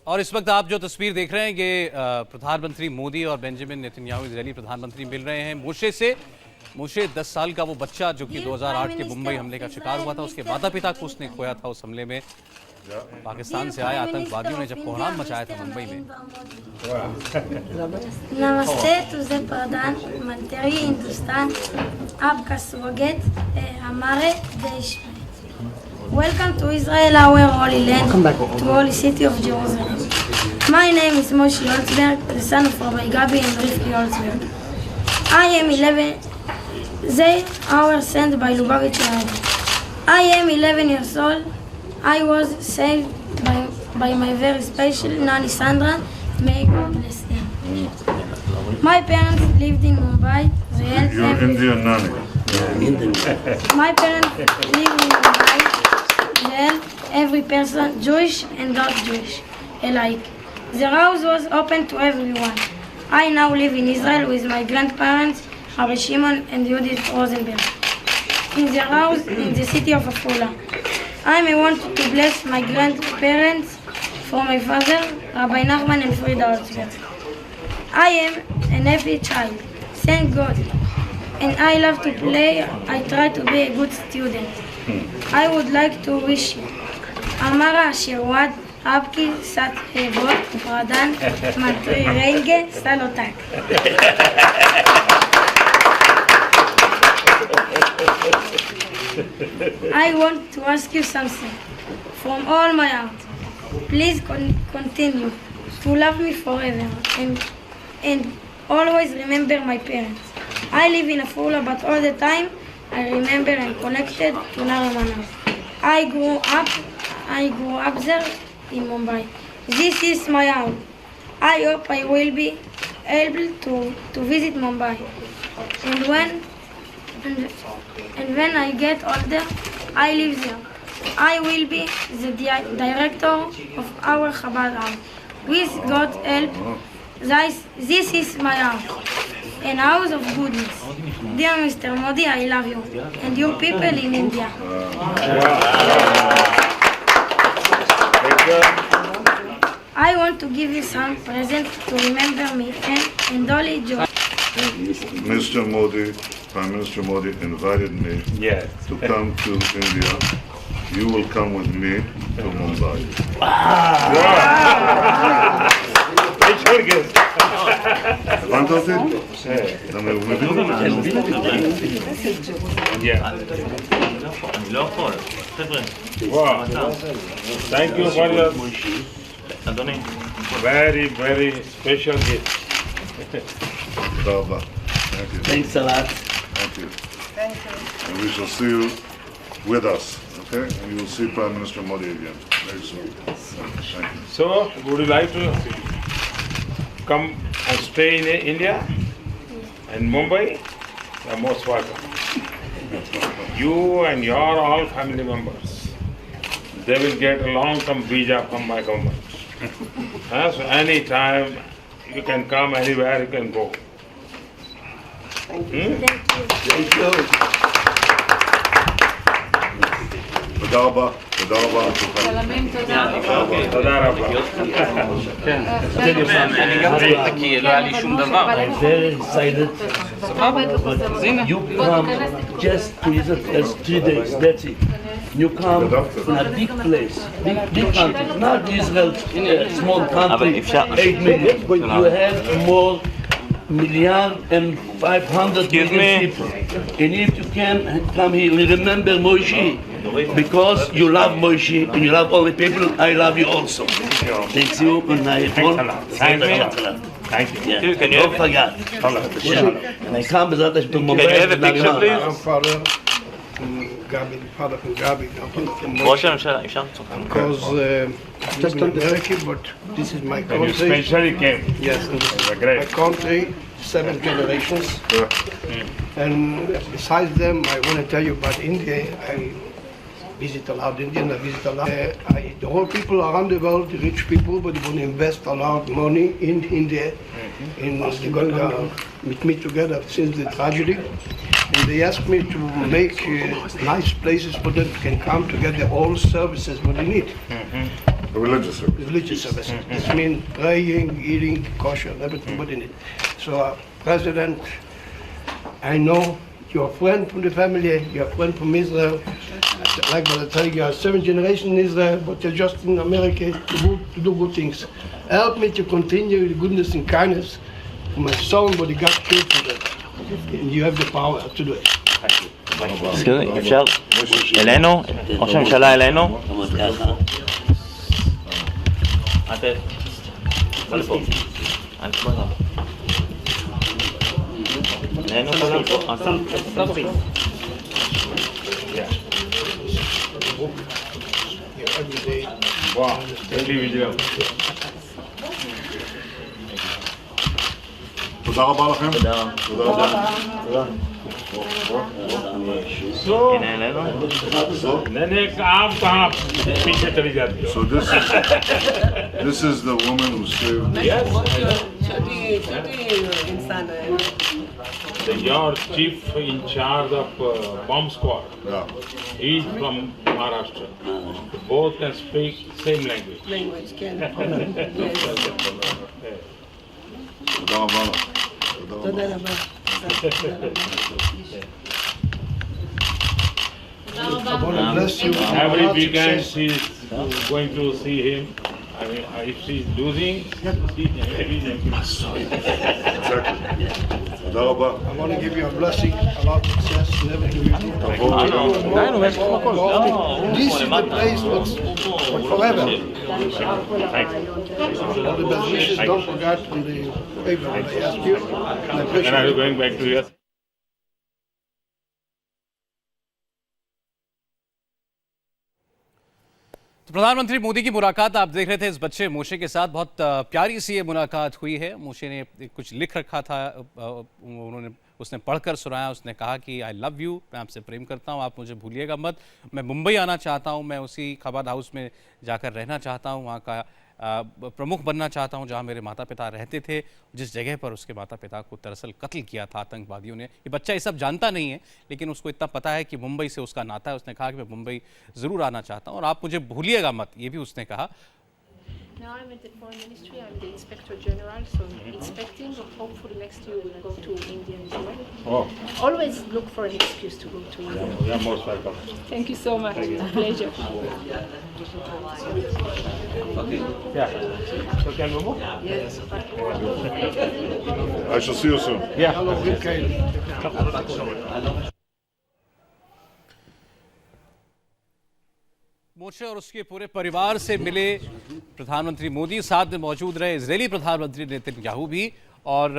और इस वक्त आप जो तस्वीर देख रहे हैं ये प्रधानमंत्री मोदी और बेंजामिन नेतन्याहू इजरायली प्रधानमंत्री मिल रहे हैं मोशे से। मोशे 10 साल का वो बच्चा जो कि 2008 के मुंबई हमले का शिकार हुआ था, उसके माता पिता को उसने खोया था उस हमले में। पाकिस्तान से आए आतंकवादियों ने जब कोहराम मचाया था मुंबई में। नमस्ते तुझे प्रधानमंत्री हिंदुस्तान, आपका स्वागत है हमारे देश में। Welcome to Israel, our holy land, to holy city of Jerusalem. My name is Moshe Holzberg, the son of Rabbi Gabi and Rivki Holzberg. I am 11. They are sent by Lubavitch Rabbi. I am 11 years old. I was saved by my very special Nani Sandra. May God bless them. My parents lived in Mumbai. They helped You're every- Indian Nani. My parents live in Mumbai. They help every person, Jewish and not Jewish, alike. The house was open to everyone. I now live in Israel with my grandparents, Rabbi Shimon and Judith Rosenberg, in the house in the city of Afula. I want to bless my grandparents for my father, Rabbi Nachman and Frida Holzberg. I am a happy child, thank God. And I love to play. I try to be a good student. I would like to wish you Amara Shirwad Abki Sat Hebot Pradan Matri Renge Salotak. I want to ask you something from all my heart. Please continue to love me forever and always remember my parents. I live in Afula, but all the time I remember and connected to Naramanar. I grew up there in Mumbai. This is my home. I hope I will be able to visit Mumbai. And when I get older, I live there. I will be the director of our Chabad house. With God's help, this is my house. An house of goodness. Dear Mr. Modi, I love you and your people in India. I want to give you some presents to remember me and Dolly Joy. Mr. Modi, Prime Minister Modi invited me to come to India. You will come with me to Mumbai. הבנת אותי? אתה מבין? אני לא יכול, חבר'ה. Thank you for your אדוני. very special gift. תודה רבה. Thank you. Thanks a lot. Thank you. And we shall see you with us, okay? And you will see Prime Minister Modi again very soon. Thank you. So, would you like to come and stay in India and Mumbai? You are most welcome. You and your all family members, they will get a long-term visa from my government. So anytime you can come, anywhere you can go. Thank you. Thank you. תודה רבה. תודה רבה. תודה רבה. אני גם צריך כי לא היה לי שום דבר. I'm very excited. You come just to visit us 3 days, that's it. You come from a big place, big country, not Israel, small country, 8 million, but you have more million and 500 million people. And if you can come here, remember Moshe, because you love Moshe and you love all the people, I love you also. Thank you, and I Thank you. Can you don't forget. And I come with that to Mumbai. Can you have a picture, please? I'm father from Gabi, father from Gabi, from ראש הממשלה, אפשר? because just on the Turkey, but this is my And you country. specially came. Yes, That's my great. country, 7 generations. And besides them, I want to tell you about India. I visit a lot of India, I visit a lot. The whole people around the world, the rich people, but they want to invest a lot of money in India. They're going to meet me together since the tragedy. And they asked me to make nice places for them can come to get all services what they need. Religious service. religious service. This means praying, eating, kosher, everything put in it. So, President, I know you're a friend from the family, you're a friend from Israel. Like I tell you, you're 7th generation in Israel, but you're just in America to do good things. Help me to continue the goodness and kindness for my son, but he got killed for that. And you have the power to do it. אפשר אלינו? ראש הממשלה אלינו? Wow, individual. תודה רבה לכם. תודה רבה. So, next आप पीछे चली जाती हो. So this is the woman who saved. Your chief in charge of bomb squad. Yeah. He's from Maharashtra. Both can speak same language. תודה רבה לך. תודה רבה. I want to bless you. Every weekend she's going to see him. I mean, if she's losing, Exactly. תודה רבה. I want to give you a blessing, a lot of success in everything you do. This is the place for forever. All the best wishes, don't forget on the paper that I asked you. And I and appreciate are you it. going back to US? तो प्रधानमंत्री मोदी की मुलाकात आप देख रहे थे इस बच्चे मोशे के साथ। बहुत प्यारी सी ये मुलाकात हुई है। मोशे ने कुछ लिख रखा था, उसने पढ़कर सुनाया। उसने कहा कि आई लव यू, मैं आपसे प्रेम करता हूँ, आप मुझे भूलिएगा मत। मैं मुंबई आना चाहता हूँ, मैं उसी खबाद हाउस में जाकर रहना चाहता हूँ, वहाँ का प्रमुख बनना चाहता हूँ जहाँ मेरे माता पिता रहते थे, जिस जगह पर उसके माता पिता को दरअसल कत्ल किया था आतंकवादियों ने। ये बच्चा ये सब जानता नहीं है, लेकिन उसको इतना पता है कि मुंबई से उसका नाता है। उसने कहा कि मैं मुंबई ज़रूर आना चाहता हूँ और आप मुझे भूलिएगा मत, ये भी उसने कहा। Now I'm at the Foreign Ministry, I'm the Inspector General, so I'm inspecting, but hopefully next year we'll go to India as well. Oh, Always look for an excuse to go to India. you're most welcome. Thank you so much, pleasure. Yeah. So can we move? Yes. I shall see you soon. Yeah. Hello, good Caleb. मोशे और उसके पूरे परिवार से मिले प्रधानमंत्री मोदी। साथ में मौजूद रहे इजरायली प्रधानमंत्री नेतन्याहू भी। और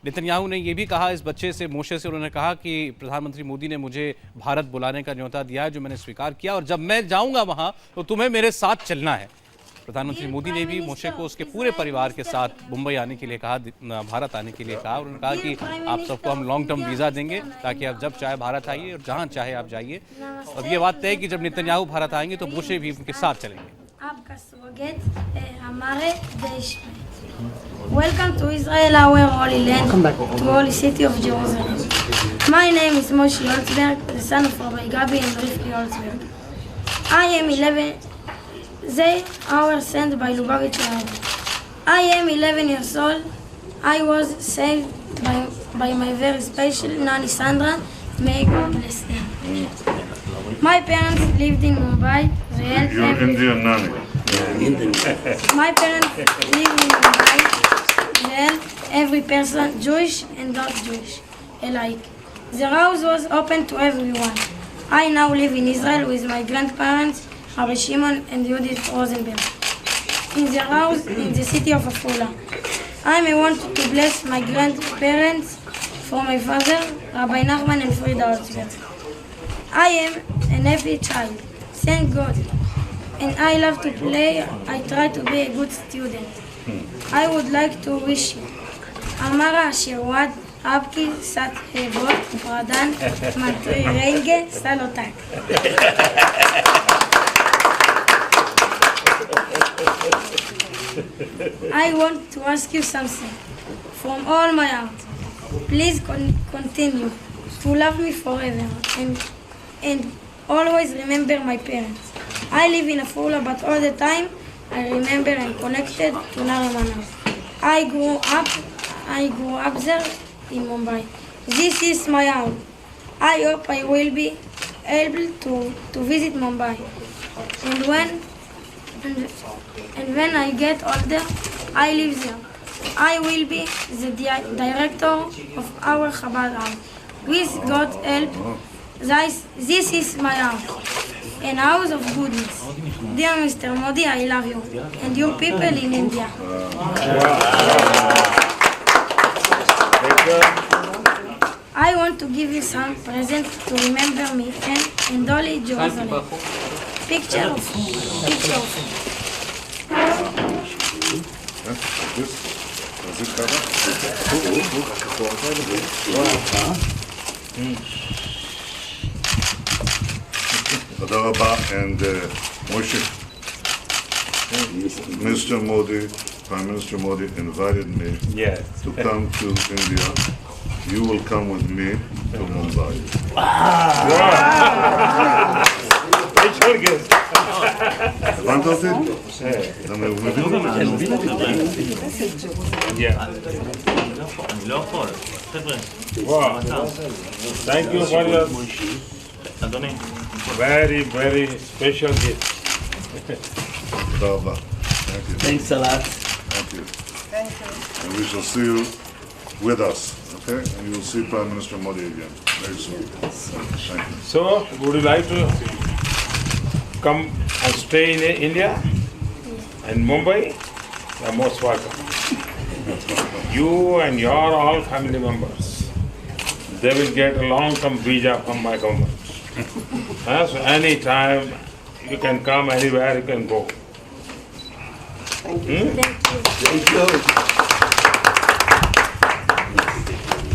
नेतन्याहू ने यह भी कहा इस बच्चे से, मोशे से, उन्होंने कहा कि प्रधानमंत्री मोदी ने मुझे भारत बुलाने का न्योता दिया है, जो मैंने स्वीकार किया, और जब मैं जाऊंगा वहां तो तुम्हें मेरे साथ चलना है। प्रधानमंत्री मोदी ने भी मोशे को उसके पूरे परिवार के साथ मुंबई आने के लिए कहा, भारत आने के लिए कहा। और उन्होंने कहा कि आप सबको हम लॉन्ग टर्म वीज़ा देंगे ताकि आप जब चाहे भारत आइए और जहां चाहे आप जाइए। अब ये बात तय है कि जब नेतन्याहू भारत आएंगे तो मोशे भी उनके साथ चलेंगे। आपका स्वागत है हमारे देश में। Welcome to Israel, our holy land, to holy city of Jerusalem. My name is Moshe Holtzberg, the son of Rabbi Gabi and Rivki Holtzberg. I am 11. They are sent by Lubavitch Rabbi. I am 11 years old. I was saved by my very special Nani Sandra. May God bless them. My parents lived in Mumbai. You're Indian nanny. My parents live in Mumbai. They help every person, Jewish and not Jewish, alike. The house was open to everyone. I now live in Israel with my grandparents, Rabbi Shimon and Judith Rosenberg, in the house in the city of Afula. I may want to bless my grandparents for my father, Rabbi Nachman and Frida Holtzberg. I am an happy child, thank God, and I love to play. I try to be a good student. I would like to wish you, Amara Ashirwad, Abki Sat Hebot, Pradan, Matri Renge, Salotak. I want to ask you something from all my heart. Please continue to love me forever and always remember my parents. I live in Afula, but all the time I remember and connected to Nariman. I grew up there in Mumbai. This is my home. I hope I will be able to visit Mumbai. And when I get older, I live there. I will be the director of our Chabad house. With God's help, this is my house, an house of goodness. Dear Mr. Modi, I love you and your people in India. I want to give you some presents to remember me and Dolly Jerusalem. Picture of Tודה רבה, and Moshe, Mr. Modi, Prime Minister Modi invited me to come to India. You will come with me to Mumbai. הבנת אותי? אתה מבין אותי? אני לא יכול. חבר'ה. Thank you for your אדוני. very, very special gift. תודה רבה. Thanks a lot. Thank you. And we shall see you with us, okay? And you will see Prime Minister Modi again very soon. Thank you. So, would you like to come and stay in India and Mumbai? You are most welcome. You and your all family members, they will get a long-term visa from my government. So anytime you can come, anywhere you can go. Thank you.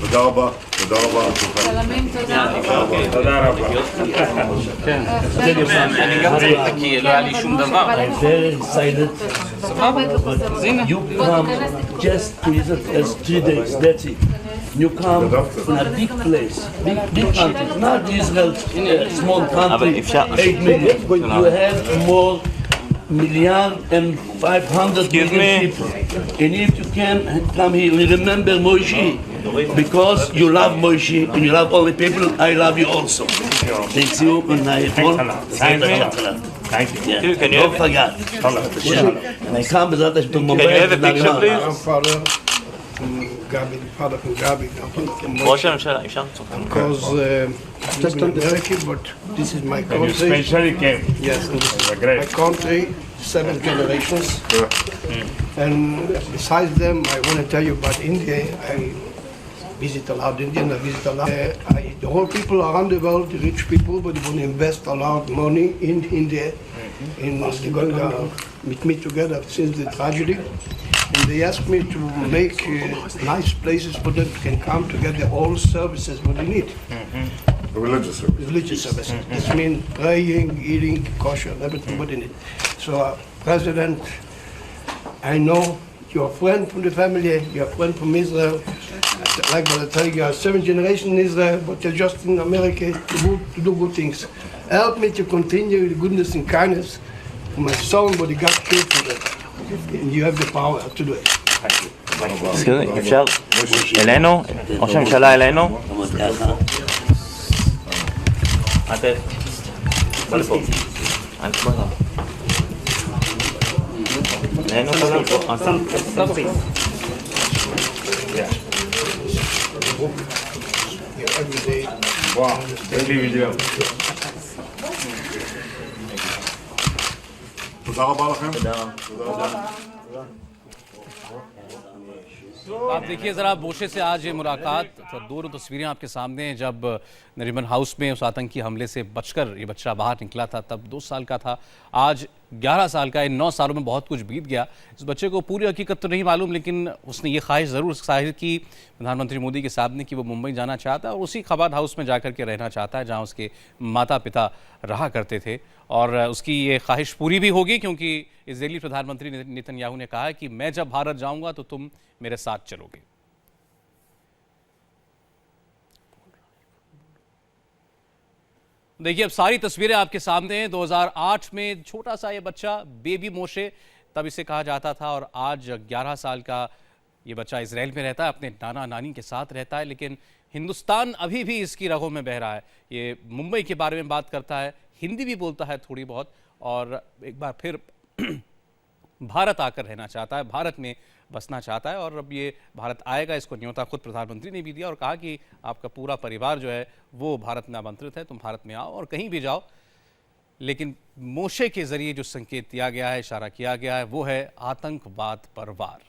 תודה רבה. תודה רבה. תודה רבה. אני גם צריך כי לא היה לי שום דבר. I'm very excited. You come just to visit us 3 days, that's it. You come from a big place, big country, not Israel, a small country, 8 million. You have more million and 500 million people. And if you can come here, remember Moshe, because you love Moshe and you love all the people, I love you also. Thank you, and I Thank you. yeah. Can you Don't forget. And I come to Mumbai. Can you have a picture, please? I'm father from Gabi, father from Gabi. ראש הממשלה, אפשר? Because I live in America, but this is my And you country. specially came. Yes, and this is Great. my country, 7 generations. And besides them, I want to tell you about India. I visit a lot of India, I visit a lot. The whole people around the world, the rich people, but they want to invest a lot of money in India. They're going to meet me together since the tragedy. And they asked me to make nice places for them to can come to get all services what they need. Religious service. Religious services. This means praying, eating, kosher, everything what they need. So, President, I know you're a friend from the family, you're a friend from Israel. Like what I tell you, are 7 generations in Israel, but you're just in America to do good things. Help me to continue the goodness and kindness for my son, but he got killed for that. And you have the power to do it. אפשר? אלינו? ראש הממשלה אלינו? בוא לפה. אלינו Every day. Wow. Very video. תודה רבה לכם. आप देखिए ज़रा मोशे से आज ये मुलाकात, तो दोनों तस्वीरें आपके सामने हैं। जब नरीमन हाउस में उस आतंकी हमले से बचकर ये बच्चा बाहर निकला था तब 2 साल का था, आज 11 साल का। इन 9 सालों में बहुत कुछ बीत गया। इस बच्चे को पूरी हकीकत तो नहीं मालूम, लेकिन उसने ये ख्वाहिश ज़रूर जाहिर की प्रधानमंत्री मोदी के सामने कि वो मुंबई जाना चाहता है और उसी खबाद हाउस में जाकर के रहना चाहता है जहाँ उसके माता पिता रहा करते थे। और उसकी ये ख्वाहिश पूरी भी होगी, क्योंकि इजरायली प्रधानमंत्री नेतन्याहू ने कहा है कि मैं जब भारत जाऊँगा तो तुम मेरे साथ चलोगे। देखिए अब सारी तस्वीरें आपके सामने हैं। 2008 में छोटा सा ये बच्चा बेबी मोशे तब इसे कहा जाता था, और आज 11 साल का ये बच्चा इजराइल में रहता है, अपने नाना नानी के साथ रहता है, लेकिन हिंदुस्तान अभी भी इसकी रगों में बह रहा है। ये मुंबई के बारे में बात करता है, हिंदी भी बोलता है थोड़ी बहुत, और एक बार फिर भारत आकर रहना चाहता है, भारत में बसना चाहता है। और अब ये भारत आएगा, इसको न्योता खुद प्रधानमंत्री ने भी दिया और कहा कि आपका पूरा परिवार जो है वो भारत में आमंत्रित है, तुम भारत में आओ और कहीं भी जाओ। लेकिन मोशे के जरिए जो संकेत दिया गया है, इशारा किया गया है, वो है आतंकवाद पर वार।